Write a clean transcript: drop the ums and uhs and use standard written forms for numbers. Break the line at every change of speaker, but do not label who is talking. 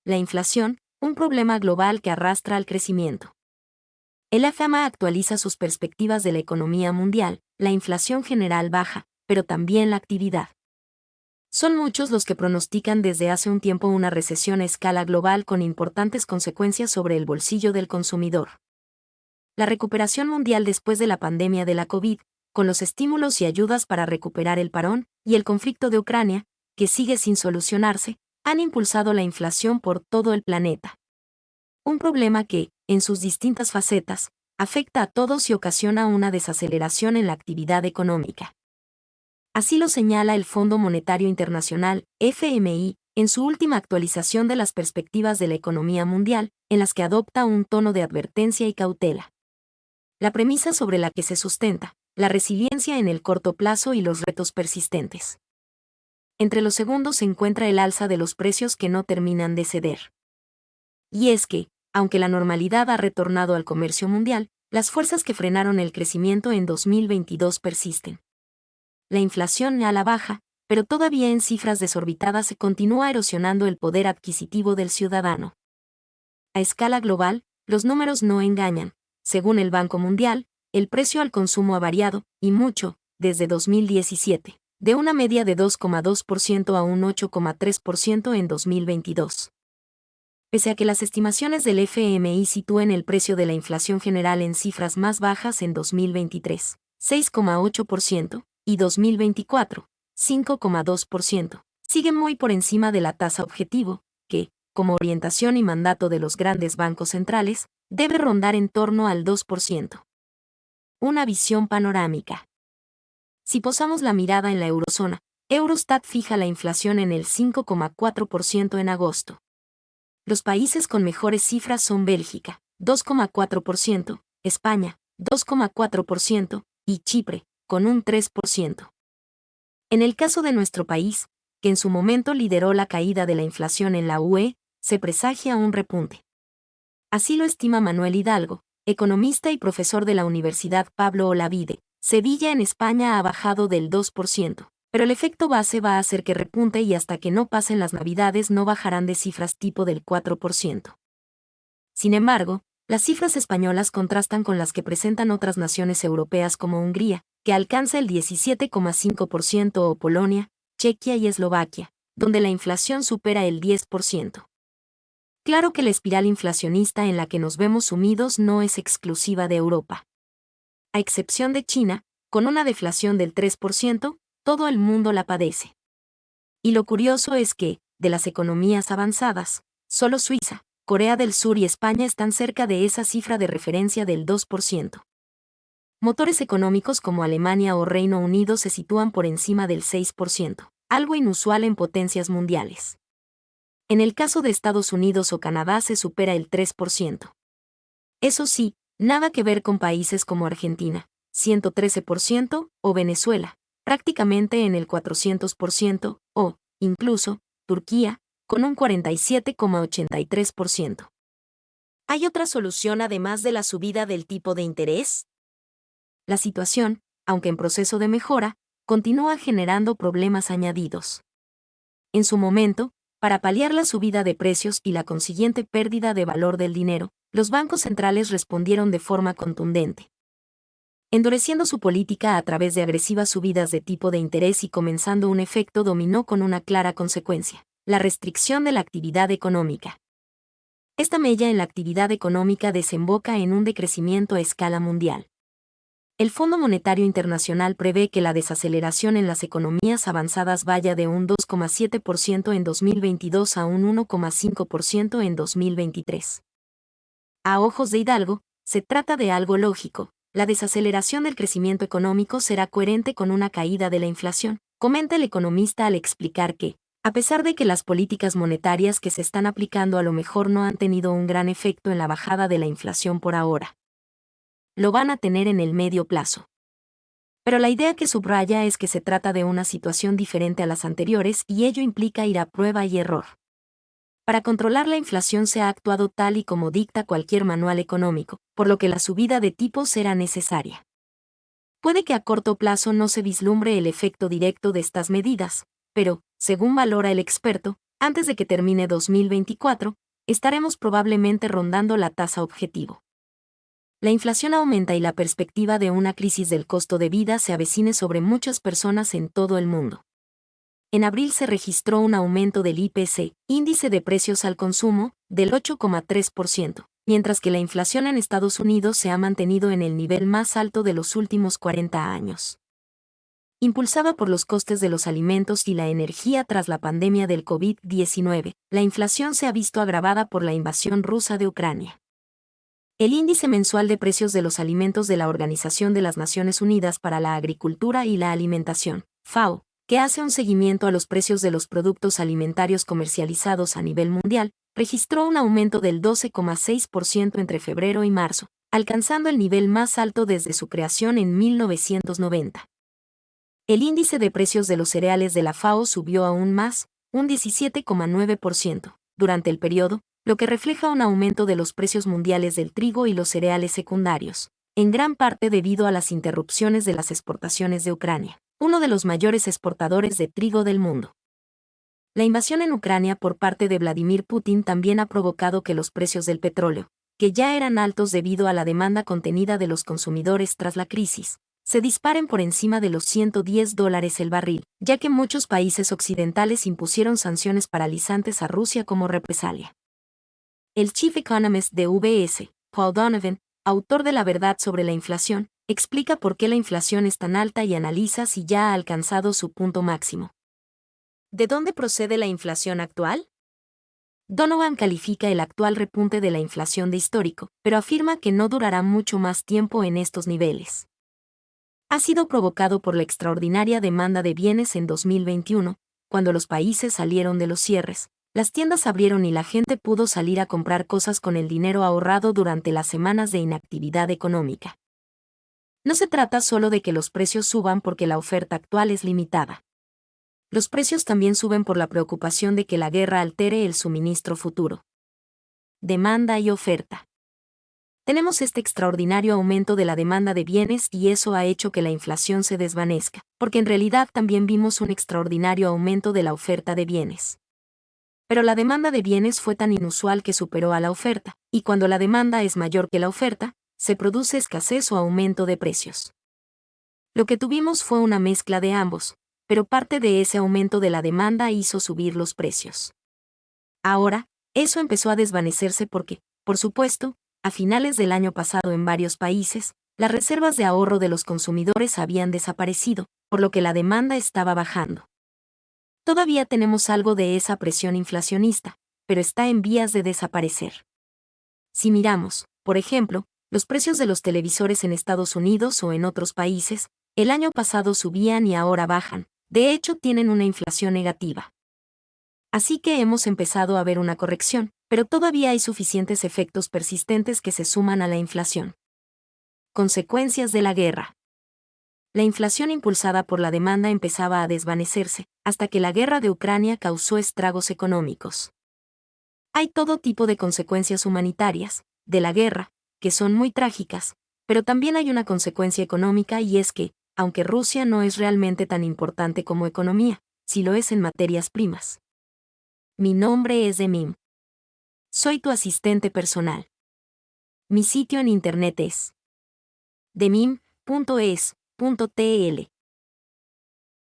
la inflación, un problema global que arrastra al crecimiento. El FMI actualiza sus perspectivas de la economía mundial, la inflación general baja, pero también la actividad. Son muchos los que pronostican desde hace un tiempo una recesión a escala global con importantes consecuencias sobre el bolsillo del consumidor. La recuperación mundial después de la pandemia de la COVID, con los estímulos y ayudas para recuperar el parón, y el conflicto de Ucrania, que sigue sin solucionarse, han impulsado la inflación por todo el planeta. Un problema que, en sus distintas facetas, afecta a todos y ocasiona una desaceleración en la actividad económica. Así lo señala el Fondo Monetario Internacional, FMI, en su última actualización de las perspectivas de la economía mundial, en las que adopta un tono de advertencia y cautela. La premisa sobre la que se sustenta, la resiliencia en el corto plazo y los retos persistentes. Entre los segundos se encuentra el alza de los precios que no terminan de ceder. Y es que, aunque la normalidad ha retornado al comercio mundial, las fuerzas que frenaron el crecimiento en 2022 persisten. La inflación a la baja, pero todavía en cifras desorbitadas se continúa erosionando el poder adquisitivo del ciudadano. A escala global, los números no engañan. Según el Banco Mundial, el precio al consumo ha variado, y mucho, desde 2017, de una media de 2,2% a un 8,3% en 2022. Pese a que las estimaciones del FMI sitúen el precio de la inflación general en cifras más bajas en 2023, 6,8%, y 2024, 5,2%, siguen muy por encima de la tasa objetivo, que, como orientación y mandato de los grandes bancos centrales, debe rondar en torno al 2%. Una visión panorámica. Si posamos la mirada en la eurozona, Eurostat fija la inflación en el 5,4% en agosto. Los países con mejores cifras son Bélgica, 2,4%, España, 2,4%, y Chipre, con un 3%. En el caso de nuestro país, que en su momento lideró la caída de la inflación en la UE, se presagia un repunte. Así lo estima Manuel Hidalgo, economista y profesor de la Universidad Pablo Olavide. Sevilla en España ha bajado del 2%, pero el efecto base va a hacer que repunte y hasta que no pasen las Navidades no bajarán de cifras tipo del 4%. Sin embargo, las cifras españolas contrastan con las que presentan otras naciones europeas como Hungría, que alcanza el 17,5%, o Polonia, Chequia y Eslovaquia, donde la inflación supera el 10%. Claro que la espiral inflacionista en la que nos vemos sumidos no es exclusiva de Europa. A excepción de China, con una deflación del 3%, todo el mundo la padece. Y lo curioso es que, de las economías avanzadas, solo Suiza, Corea del Sur y España están cerca de esa cifra de referencia del 2%. Motores económicos como Alemania o Reino Unido se sitúan por encima del 6%, algo inusual en potencias mundiales. En el caso de Estados Unidos o Canadá se supera el 3%. Eso sí, nada que ver con países como Argentina, 113%, o Venezuela, prácticamente en el 400%, o, incluso, Turquía, con un 47,83%. ¿Hay otra solución además de la subida del tipo de interés? La situación, aunque en proceso de mejora, continúa generando problemas añadidos. En su momento, para paliar la subida de precios y la consiguiente pérdida de valor del dinero, los bancos centrales respondieron de forma contundente, endureciendo su política a través de agresivas subidas de tipo de interés y comenzando un efecto dominó con una clara consecuencia: la restricción de la actividad económica. Esta mella en la actividad económica desemboca en un decrecimiento a escala mundial. El Fondo Monetario Internacional prevé que la desaceleración en las economías avanzadas vaya de un 2,7% en 2022 a un 1,5% en 2023. A ojos de Hidalgo, se trata de algo lógico. La desaceleración del crecimiento económico será coherente con una caída de la inflación, comenta el economista al explicar que, a pesar de que las políticas monetarias que se están aplicando a lo mejor no han tenido un gran efecto en la bajada de la inflación por ahora, lo van a tener en el medio plazo. Pero la idea que subraya es que se trata de una situación diferente a las anteriores y ello implica ir a prueba y error. Para controlar la inflación se ha actuado tal y como dicta cualquier manual económico, por lo que la subida de tipos será necesaria. Puede que a corto plazo no se vislumbre el efecto directo de estas medidas, pero, según valora el experto, Antes de que termine 2024, estaremos probablemente rondando la tasa objetivo. La inflación aumenta y la perspectiva de una crisis del costo de vida se avecina sobre muchas personas en todo el mundo. En abril se registró un aumento del IPC, índice de precios al consumo, del 8,3%, mientras que la inflación en Estados Unidos se ha mantenido en el nivel más alto de los últimos 40 años. Impulsada por los costes de los alimentos y la energía tras la pandemia del COVID-19, la inflación se ha visto agravada por la invasión rusa de Ucrania. El índice mensual de precios de los alimentos de la Organización de las Naciones Unidas para la Agricultura y la Alimentación, FAO, que hace un seguimiento a los precios de los productos alimentarios comercializados a nivel mundial, registró un aumento del 12,6% entre febrero y marzo, alcanzando el nivel más alto desde su creación en 1990. El índice de precios de los cereales de la FAO subió aún más, un 17,9%, durante el periodo, lo que refleja un aumento de los precios mundiales del trigo y los cereales secundarios, en gran parte debido a las interrupciones de las exportaciones de Ucrania, uno de los mayores exportadores de trigo del mundo. La invasión en Ucrania por parte de Vladimir Putin también ha provocado que los precios del petróleo, que ya eran altos debido a la demanda contenida de los consumidores tras la crisis, se disparen por encima de los $110 el barril, ya que muchos países occidentales impusieron sanciones paralizantes a Rusia como represalia. El Chief Economist de UBS, Paul Donovan, autor de La verdad sobre la inflación, explica por qué la inflación es tan alta y analiza si ya ha alcanzado su punto máximo. ¿De dónde procede la inflación actual? Donovan califica el actual repunte de la inflación de histórico, pero afirma que no durará mucho más tiempo en estos niveles. Ha sido provocado por la extraordinaria demanda de bienes en 2021, cuando los países salieron de los cierres, las tiendas abrieron y la gente pudo salir a comprar cosas con el dinero ahorrado durante las semanas de inactividad económica. No se trata solo de que los precios suban porque la oferta actual es limitada. Los precios también suben por la preocupación de que la guerra altere el suministro futuro. Demanda y oferta. Tenemos este extraordinario aumento de la demanda de bienes y eso ha hecho que la inflación se desvanezca, porque en realidad también vimos un extraordinario aumento de la oferta de bienes. Pero la demanda de bienes fue tan inusual que superó a la oferta, y cuando la demanda es mayor que la oferta, se produce escasez o aumento de precios. Lo que tuvimos fue una mezcla de ambos, pero parte de ese aumento de la demanda hizo subir los precios. Ahora, eso empezó a desvanecerse porque, por supuesto, a finales del año pasado en varios países, las reservas de ahorro de los consumidores habían desaparecido, por lo que la demanda estaba bajando. Todavía tenemos algo de esa presión inflacionista, pero está en vías de desaparecer. Si miramos, por ejemplo, los precios de los televisores en Estados Unidos o en otros países, el año pasado subían y ahora bajan, de hecho tienen una inflación negativa. Así que hemos empezado a ver una corrección, pero todavía hay suficientes efectos persistentes que se suman a la inflación. Consecuencias de la guerra. La inflación impulsada por la demanda empezaba a desvanecerse, hasta que la guerra de Ucrania causó estragos económicos. Hay todo tipo de consecuencias humanitarias, de la guerra, que son muy trágicas, pero también hay una consecuencia económica y es que, aunque Rusia no es realmente tan importante como economía, sí lo es en materias primas. Mi nombre es Demim. Soy tu asistente personal. Mi sitio en internet es demim.es.tl